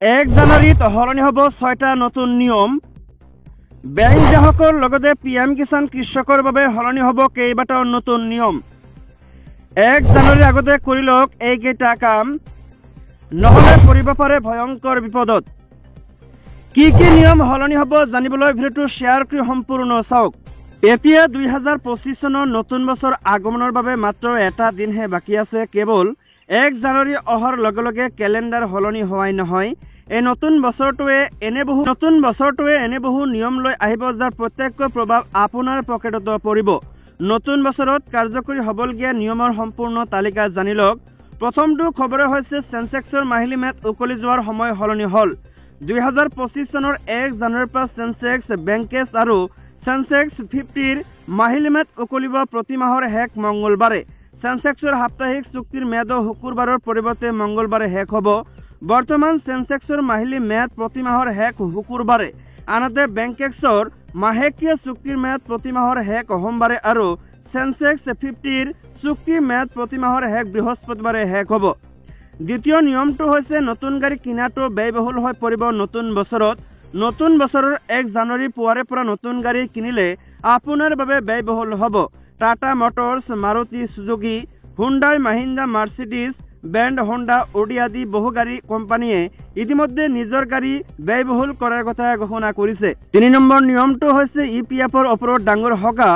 1 জানুৱাৰীত সলনি হ'ব 6টা নতুন নিয়ম। বেংক গ্ৰাহকৰ লগতে PM কিষাণ কৃষকৰ বাবে সলনি হ'ব কেইবাটাও নতুন নিয়ম। 1 জানুৱাৰীৰ আগতে কৰি লওক এইকেইটা কাম, নহ'লে পৰিব পাৰে ভয়ংকৰ বিপদত। কি নিয়ম সলনি হ'ব জানিবলৈ ভিডিঅ'টো শ্বেয়াৰ কৰি সম্পূৰ্ণ চাওক। এতিয়া 2025 চনৰ নতুন বছৰ আগমনৰ বাবে মাত্ৰ এটা দিনহে বাকী আছে। কেৱল 1 জানুৱাৰী অহাৰ লগে লগে কেলেণ্ডাৰ সলনি হোৱাই নহয়, এই নতুন বছৰটোৱে এনে বহু নিয়ম লৈ আহিব যাৰ প্ৰত্যক্ষ প্ৰভাৱ আপোনাৰ পকেটতো পৰিব। নতুন বছৰত কাৰ্যকৰী হ'বলগীয়া নিয়মৰ সম্পূৰ্ণ তালিকা জানি লওক। প্ৰথমটো খবৰ হৈছে চেন্সেক্সৰ মাহিলী মেদ উকলি যোৱাৰ সময় সলনি হ'ল। 2025 চনৰ 1 জানুৱাৰীৰ পৰা চেন্সেক্স, বেংকেছ আৰু চেন্সেক্স 50ৰ মাহিলী মেদ উকলিব প্ৰতি মাহৰ শেষ মঙলবাৰে। চেন্সেক্সৰ সাপ্তাহিক চুক্তিৰ ম্যাদও শুকুৰবাৰৰ পৰিৱৰ্তে মঙলবাৰে শেষ হ'ব। বৰ্তমান চেন্সেক্সৰ মাহিলী ম্যাদ প্ৰতি মাহৰ শেষ শুকুৰবাৰে, আনহাতে বেংকেক্সৰ মাহেকীয়া চুক্তিৰ ম্যাদ প্ৰতি মাহৰ শেষ সোমবাৰে আৰু চেন্সেক্স 50ৰ চুক্তিৰ ম্যাদ প্ৰতি মাহৰ শেষ বৃহস্পতিবাৰে শেষ হ'ব। দ্বিতীয় নিয়মটো হৈছে নতুন গাড়ী কিনাটো ব্যয়বহুল হৈ পৰিব নতুন বছৰত। নতুন বছৰৰ 1 জানুৱাৰী পুৱাৰে পৰা নতুন গাড়ী কিনিলে আপোনাৰ বাবে ব্যয়বহুল হ'ব। Tata Motors, Maruti Suzuki, Hyundai, Mahindra, Mercedes Benz, Honda, Audi আদি বহু গাড়ী কোম্পানীয়ে ইতিমধ্যে নিজৰ গাড়ী ব্যয়বহুল কৰাৰ কথা ঘোষণা কৰিছে। 3 নম্বৰ নিয়মটো হৈছে EPFৰ ওপৰত ডাঙৰ সকাহ।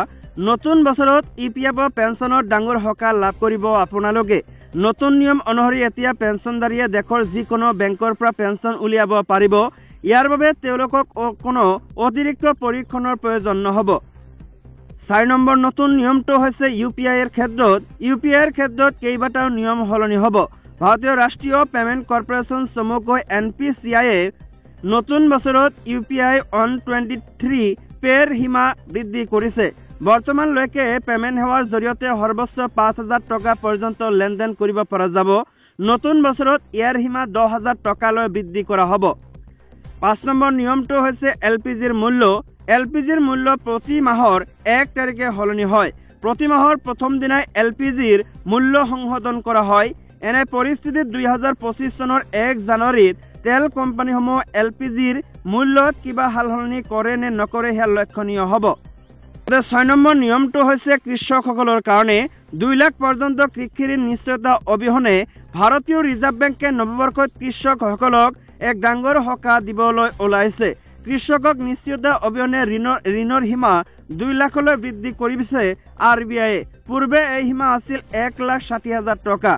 নতুন বছৰত EPF পেঞ্চনত ডাঙৰ সকাহ লাভ কৰিব আপোনালোকে। নতুন নিয়ম অনুসৰি এতিয়া পেঞ্চনধাৰীয়ে দেশৰ যিকোনো বেংকৰ পৰা পেঞ্চন উলিয়াব পাৰিব। ইয়াৰ বাবে তেওঁলোকক কোনো অতিৰিক্ত পৰীক্ষণৰ প্ৰয়োজন নহ'ব। 4 নম্বৰ নতুন নিয়মটো হৈছে UPIৰ ক্ষেত্ৰত কেইবাটাও নিয়ম সলনি হ'ব। ভাৰতীয় ৰাষ্ট্ৰীয় পেমেণ্ট কৰ্পোৰেশ্যন চমুকৈ NPCIয়ে নতুন বছৰত UPI on 23 পেৰ সীমা বৃদ্ধি কৰিছে। বৰ্তমানলৈকে পেমেণ্ট সেৱাৰ জৰিয়তে সৰ্বোচ্চ 5,000 টকা পৰ্যন্ত লেনদেন কৰিব পৰা যাব। নতুন বছৰত ইয়াৰ সীমা 10,000 টকালৈ বৃদ্ধি কৰা হ'ব। 5 নম্বৰ নিয়মটো হৈছে LPGৰ মূল্য। LPGৰ মূল্য প্ৰতি মাহৰ 1 তাৰিখে সলনি হয়। প্ৰতি মাহৰ প্ৰথম দিনাই LPGৰ মূল্য সংশোধন কৰা হয়। এনে পৰিস্থিতিত 2025 চনৰ 1 জানুৱাৰীত তেল কোম্পানীসমূহ LPGৰ মূল্যত কিবা সালসলনি কৰে নে নকৰে সেয়া লক্ষণীয় হ'ব। 6 নম্বৰ নিয়মটো হৈছে কৃষকসকলৰ কাৰণে। 2 লাখ পৰ্যন্ত কৃষি ঋণ নিশ্চয়তা অবিহনে ভাৰতীয় ৰিজাৰ্ভ বেংকে নৱবৰ্ষত কৃষকসকলক এক ডাঙৰ সকাহ দিবলৈ ওলাইছে। কৃষকক নিশ্চয়তা অবিহনে ঋণৰ সীমা 2 লাখলৈ বৃদ্ধি কৰিছে RBIয়ে। পূৰ্বে এই সীমা আছিল 1,60,000 টকা।